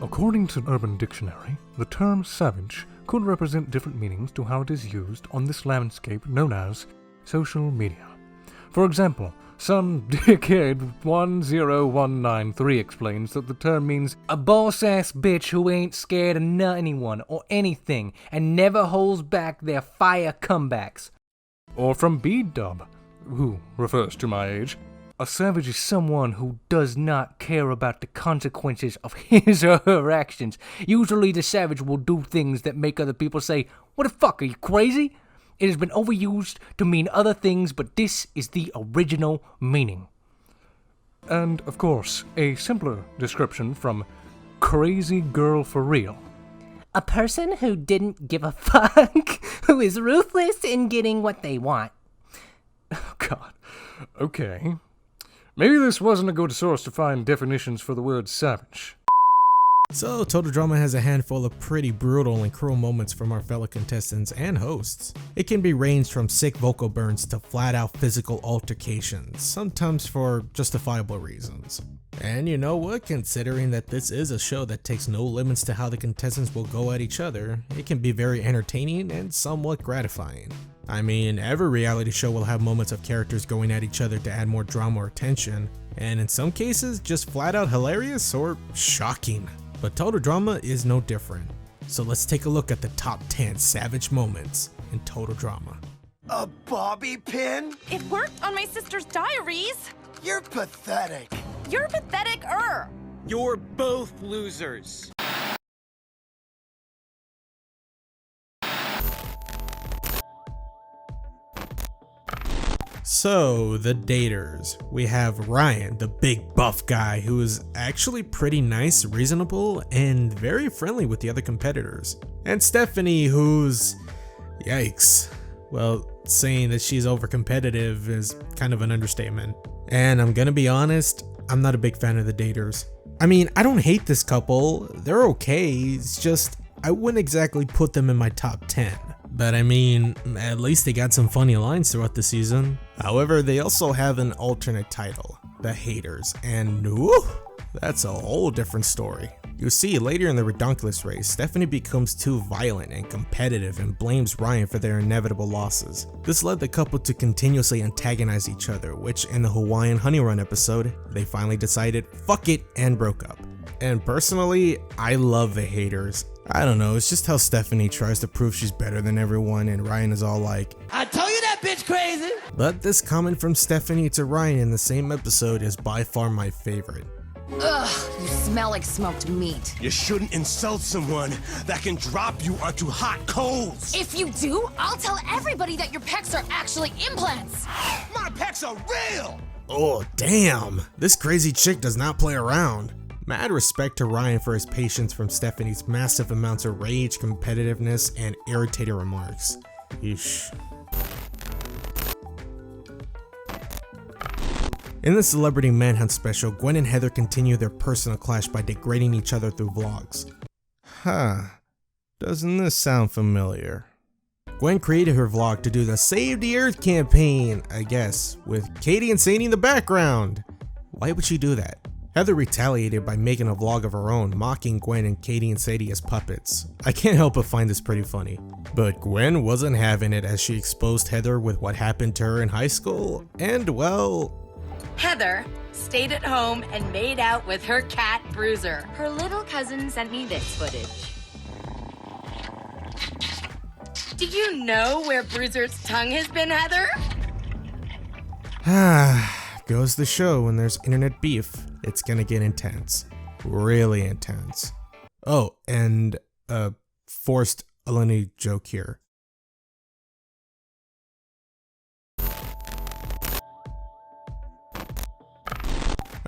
According to Urban Dictionary, the term savage could represent different meanings to how it is used on this landscape known as social media. For example, some dickhead 10193 explains that the term means a boss-ass bitch who ain't scared of anyone or anything and never holds back their fire comebacks. Or from B-Dub, who refers to my age, a savage is someone who does not care about the consequences of his or her actions. Usually the savage will do things that make other people say, "What the fuck, are you crazy?" It has been overused to mean other things, but this is the original meaning. And, of course, a simpler description from Crazy Girl for Real. A person who didn't give a fuck, who is ruthless in getting what they want. Oh, God. Okay. Maybe this wasn't a good source to find definitions for the word savage. So, Total Drama has a handful of pretty brutal and cruel moments from our fellow contestants and hosts. It can be ranged from sick vocal burns to flat-out physical altercations, sometimes for justifiable reasons. And you know what, considering that this is a show that takes no limits to how the contestants will go at each other, it can be very entertaining and somewhat gratifying. I mean, every reality show will have moments of characters going at each other to add more drama or tension, and in some cases, just flat-out hilarious or shocking. But Total Drama is no different. So let's take a look at the top 10 savage moments in Total Drama. A bobby pin? It worked on my sister's diaries. You're pathetic. You're pathetic-er. You're both losers. So, the daters. We have Ryan, the big buff guy who is actually pretty nice, reasonable, and very friendly with the other competitors. And Stephanie, who's... yikes. Well, saying that she's over-competitive is kind of an understatement. And I'm gonna be honest, I'm not a big fan of the daters. I mean, I don't hate this couple, they're okay, it's just I wouldn't exactly put them in my top 10. But I mean, at least they got some funny lines throughout the season. However, they also have an alternate title, The Haters, and whew, that's a whole different story. You see, later in the Redonkulous race, Stephanie becomes too violent and competitive and blames Ryan for their inevitable losses. This led the couple to continuously antagonize each other, which in the Hawaiian Honey Run episode, they finally decided fuck it and broke up. And personally, I love The Haters. I don't know, it's just how Stephanie tries to prove she's better than everyone and Ryan is all like, I told you that bitch crazy! But this comment from Stephanie to Ryan in the same episode is by far my favorite. Ugh, you smell like smoked meat. You shouldn't insult someone that can drop you onto hot coals! If you do, I'll tell everybody that your pecs are actually implants. My pecs are real! Oh damn, this crazy chick does not play around. Mad respect to Ryan for his patience from Stephanie's massive amounts of rage, competitiveness, and irritated remarks. Yeesh. In the Celebrity Manhunt special, Gwen and Heather continue their personal clash by degrading each other through vlogs. Doesn't this sound familiar? Gwen created her vlog to do the Save the Earth campaign, I guess, with Katie and Sadie in the background. Why would she do that? Heather retaliated by making a vlog of her own, mocking Gwen and Katie and Sadie as puppets. I can't help but find this pretty funny. But Gwen wasn't having it as she exposed Heather with what happened to her in high school, and well... Heather stayed at home and made out with her cat, Bruiser. Her little cousin sent me this footage. Do you know where Bruiser's tongue has been, Heather? Goes the show when there's internet beef, it's gonna get intense. Really intense. Oh, and forced Eleni joke here.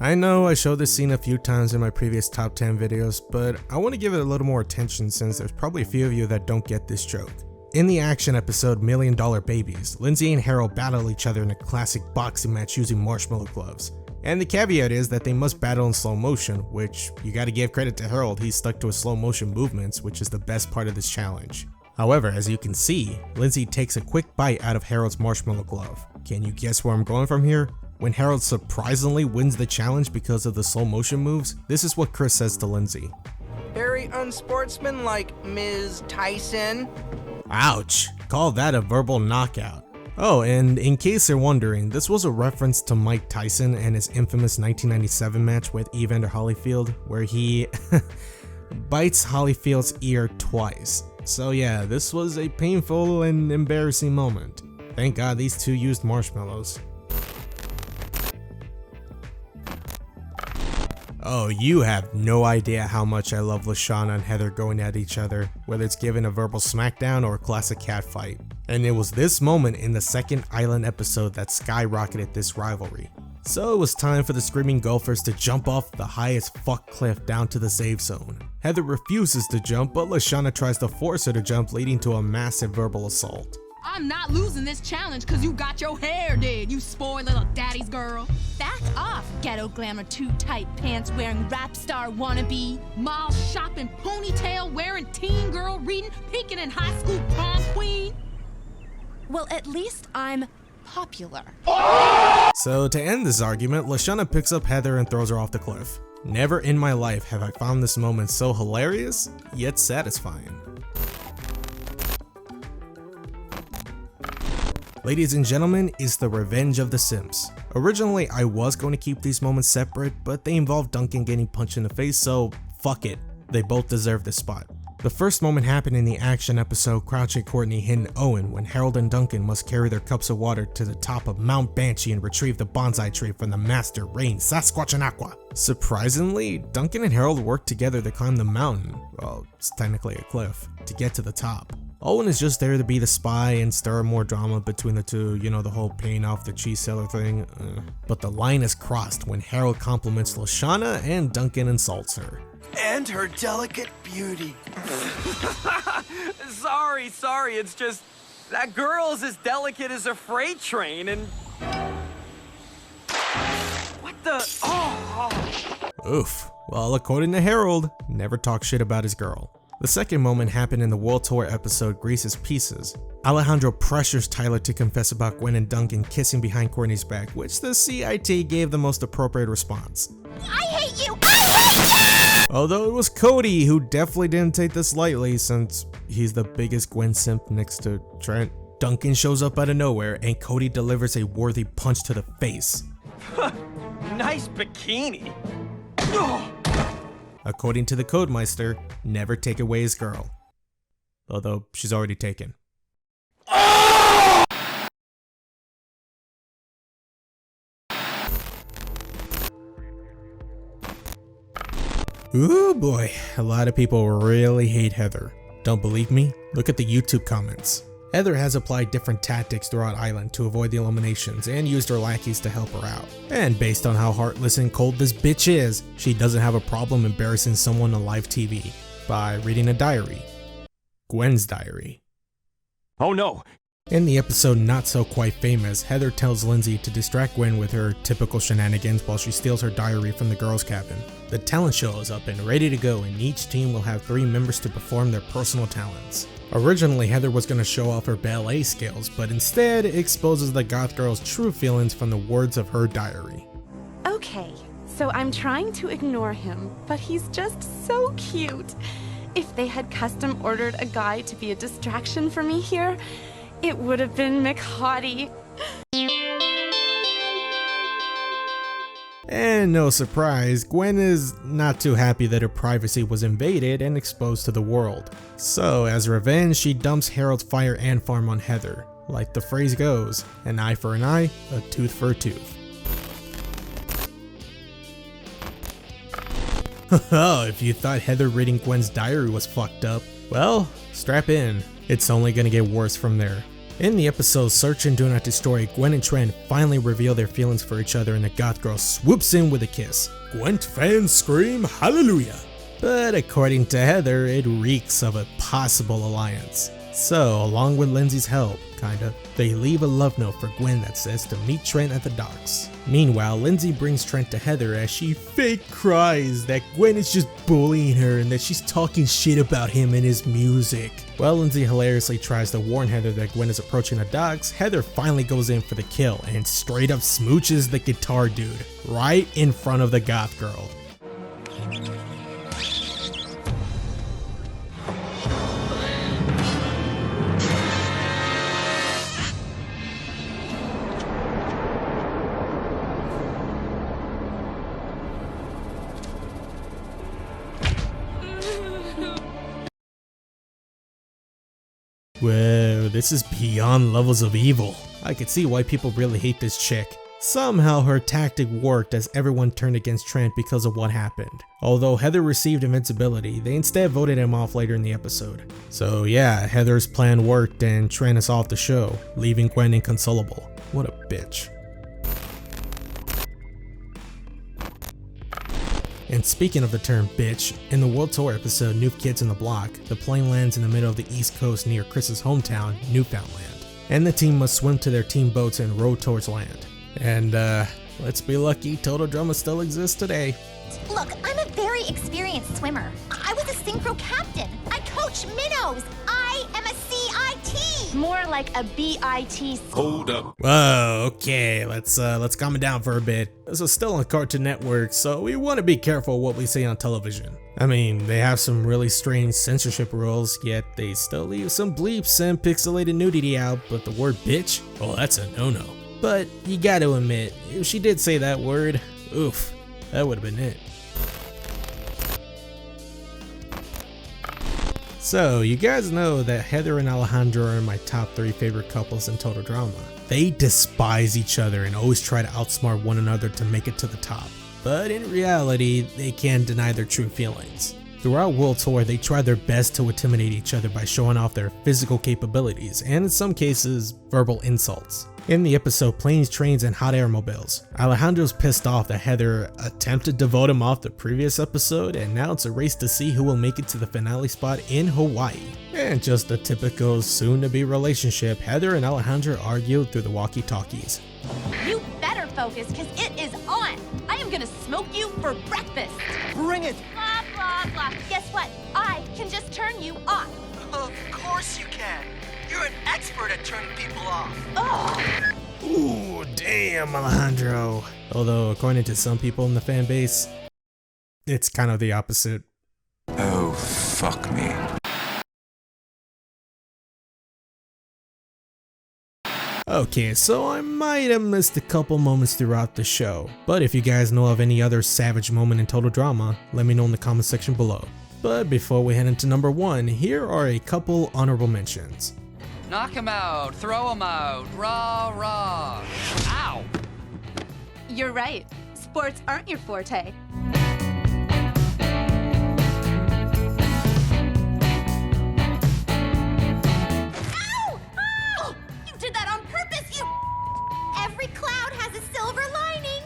I know I showed this scene a few times in my previous top 10 videos, but I want to give it a little more attention since there's probably a few of you that don't get this joke. In the action episode $1 Million Babies, Lindsay and Harold battle each other in a classic boxing match using marshmallow gloves. And the caveat is that they must battle in slow motion, which you gotta give credit to Harold, he's stuck to his slow motion movements, which is the best part of this challenge. However, as you can see, Lindsay takes a quick bite out of Harold's marshmallow glove. Can you guess where I'm going from here? When Harold surprisingly wins the challenge because of the slow motion moves, this is what Chris says to Lindsay. very unsportsmanlike, Ms. Tyson. Ouch, call that a verbal knockout. Oh, and in case you're wondering, this was a reference to Mike Tyson and his infamous 1997 match with Evander Holyfield, where he bites Holyfield's ear twice. So yeah, this was a painful and embarrassing moment. Thank God these two used marshmallows. Oh, you have no idea how much I love Lashana and Heather going at each other, whether it's given a verbal smackdown or a classic catfight. And it was this moment in the second Island episode that skyrocketed this rivalry. So it was time for the Screaming Golfers to jump off the highest fuck cliff down to the safe zone. Heather refuses to jump, but Lashana tries to force her to jump, leading to a massive verbal assault. I'm not losing this challenge cause you got your hair did, you spoiled little daddy's girl. Back off, ghetto glamour too tight pants wearing rap star wannabe. Mall shopping, ponytail wearing, teen girl reading, peeking in high school prom queen. Well, at least I'm popular. So to end this argument, Lashana picks up Heather and throws her off the cliff. Never in my life have I found this moment so hilarious, yet satisfying. Ladies and gentlemen, it's the revenge of the Simps. Originally, I was going to keep these moments separate, but they involve Duncan getting punched in the face, so fuck it. They both deserve this spot. The first moment happened in the action episode Crouching Courtney hitting Owen when Harold and Duncan must carry their cups of water to the top of Mount Banshee and retrieve the bonsai tree from the master Rain Sasquatchanaqua. Surprisingly, Duncan and Harold work together to climb the mountain, well, it's technically a cliff, to get to the top. Owen is just there to be the spy and stir more drama between the two, you know, the whole paying off the cheese seller thing. But the line is crossed when Harold compliments Lashana and Duncan insults her. And her delicate beauty. Sorry, it's just that girl's as delicate as a freight train and... What the... Oh. Oof. Well, according to Harold, never talk shit about his girl. The second moment happened in the World Tour episode Grease's Pieces. Alejandro pressures Tyler to confess about Gwen and Duncan kissing behind Courtney's back, which the CIT gave the most appropriate response. I hate you! I hate you! Although it was Cody who definitely didn't take this lightly since he's the biggest Gwen simp next to Trent. Duncan shows up out of nowhere and Cody delivers a worthy punch to the face. Nice bikini. According to the Codemeister, never take away his girl. Although she's already taken. Ooh boy, a lot of people really hate Heather. Don't believe me? Look at the YouTube comments. Heather has applied different tactics throughout Island to avoid the eliminations and used her lackeys to help her out. And based on how heartless and cold this bitch is, she doesn't have a problem embarrassing someone on live TV by reading a diary. Gwen's diary. Oh no! In the episode Not So Quite Famous, Heather tells Lindsay to distract Gwen with her typical shenanigans while she steals her diary from the girls' cabin. The talent show is up and ready to go, and each team will have 3 members to perform their personal talents. Originally, Heather was going to show off her ballet skills, but instead exposes the goth girl's true feelings from the words of her diary. Okay, so I'm trying to ignore him, but he's just so cute. If they had custom ordered a guy to be a distraction for me here, it would have been McHottie. And no surprise, Gwen is not too happy that her privacy was invaded and exposed to the world. So as revenge, she dumps Harold's fire ant farm on Heather. Like the phrase goes, an eye for an eye, a tooth for a tooth. Oh, if you thought Heather reading Gwen's diary was fucked up, well, strap in. It's only gonna get worse from there. In the episode Search and Do Not Destroy, Gwen and Trent finally reveal their feelings for each other and the goth girl swoops in with a kiss. Gwen fans scream hallelujah. But according to Heather, it reeks of a possible alliance. So, along with Lindsay's help, kinda, they leave a love note for Gwen that says to meet Trent at the docks. Meanwhile, Lindsay brings Trent to Heather as she fake cries that Gwen is just bullying her and that she's talking shit about him and his music. While Lindsay hilariously tries to warn Heather that Gwen is approaching the docks, Heather finally goes in for the kill and straight up smooches the guitar dude right in front of the goth girl. Whoa, this is beyond levels of evil. I could see why people really hate this chick. Somehow her tactic worked as everyone turned against Trent because of what happened. Although Heather received invincibility, they instead voted him off later in the episode. So yeah, Heather's plan worked and Trent is off the show, leaving Gwen inconsolable. What a bitch. And speaking of the term bitch, in the World Tour episode New Kids on the Block, the plane lands in the middle of the East Coast near Chris's hometown, Newfoundland. And the team must swim to their team boats and row towards land. And let's be lucky Total Drama still exists today. Look, I'm a very experienced swimmer. I was a synchro captain. I coach minnows. I am a CIT. More like a BIT. Hold up. Whoa, okay, let's calm it down for a bit. This is still on Cartoon Network, so we want to be careful what we say on television. I mean, they have some really strange censorship rules, yet they still leave some bleeps and pixelated nudity out, but the word bitch? Oh, that's a no-no. But you gotta admit, if she did say that word, oof, that would've been it. So, you guys know that Heather and Alejandro are my top 3 favorite couples in Total Drama. They despise each other and always try to outsmart one another to make it to the top. But in reality, they can't deny their true feelings. Throughout World Tour, they try their best to intimidate each other by showing off their physical capabilities and in some cases, verbal insults. In the episode Planes, Trains, and Hot Air Mobiles, Alejandro's pissed off that Heather attempted to vote him off the previous episode, and now it's a race to see who will make it to the finale spot in Hawaii. And just a typical soon-to-be relationship, Heather and Alejandro argue through the walkie-talkies. You better focus, because it is on. I am gonna smoke you for breakfast. Bring it! Blah, blah, blah. Guess what? I can just turn you off. Of course you can. You're an expert at turning people off. Ugh. Ooh, damn, Alejandro. Although, according to some people in the fan base, it's kind of the opposite. Oh, fuck me. Okay, so I might have missed a couple moments throughout the show, but if you guys know of any other savage moment in Total Drama, let me know in the comment section below. But before we head into number 1, here are a couple honorable mentions. Knock him out, throw him out, rah, rah. Ow! You're right. Sports aren't your forte. Ow! Oh! You did that on purpose, you... Every cloud has a silver lining.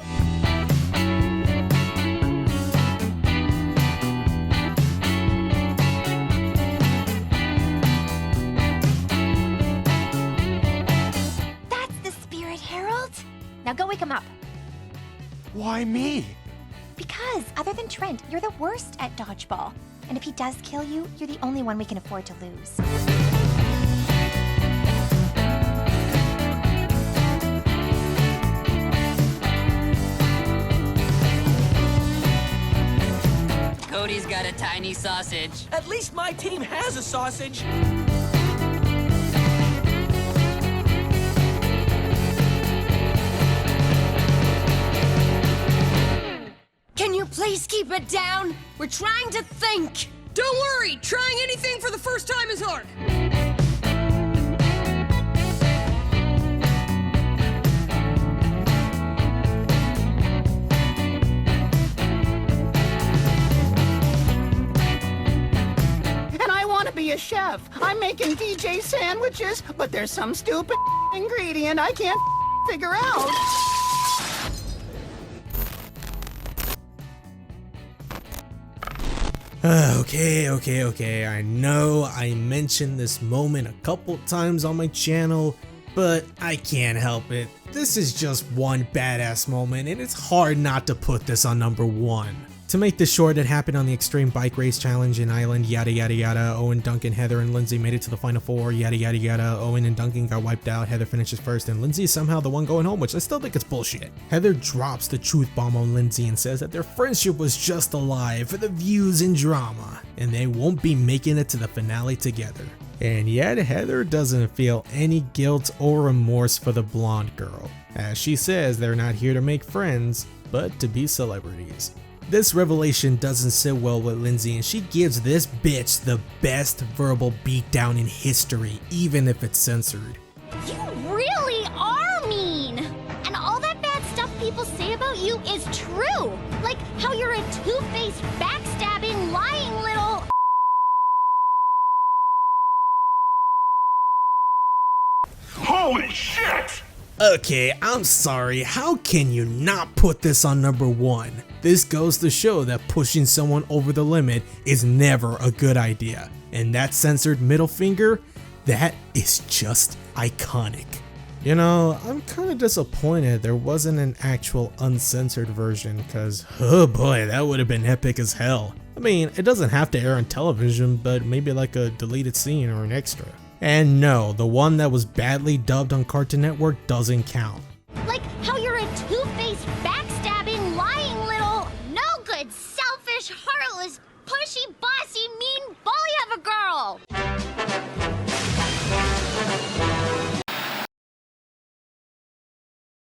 That's the spirit, Harold. Now go wake him up. Why me? Because, other than Trent, you're the worst at dodgeball. And if he does kill you, you're the only one we can afford to lose. Cody's got a tiny sausage. At least my team has a sausage. Can you please keep it down? We're trying to think. Don't worry, trying anything for the first time is hard. And I want to be a chef. I'm making DJ sandwiches, but there's some stupid ingredient I can't figure out. Okay, I know I mentioned this moment a couple times on my channel, but I can't help it. This is just one badass moment and it's hard not to put this on number 1. To make this short, it happened on the Extreme Bike Race Challenge in Ireland, yada yada yada. Owen, Duncan, Heather, and Lindsay made it to the Final Four, yada yada yada. Owen and Duncan got wiped out, Heather finishes first, and Lindsay is somehow the one going home, which I still think is bullshit. Heather drops the truth bomb on Lindsay and says that their friendship was just a lie for the views and drama, and they won't be making it to the finale together. And yet Heather doesn't feel any guilt or remorse for the blonde girl, as she says they're not here to make friends, but to be celebrities. This revelation doesn't sit well with Lindsay, and she gives this bitch the best verbal beatdown in history, even if it's censored. You really are mean! And all that bad stuff people say about you is true! Like how you're a two-faced, backstabbing, lying little... Holy shit! Okay, I'm sorry, how can you not put this on number 1? This goes to show that pushing someone over the limit is never a good idea. And that censored middle finger, that is just iconic. You know, I'm kinda disappointed there wasn't an actual uncensored version, cause oh boy, that would have been epic as hell. I mean, it doesn't have to air on television, but maybe like a deleted scene or an extra. And no, the one that was badly dubbed on Cartoon Network doesn't count.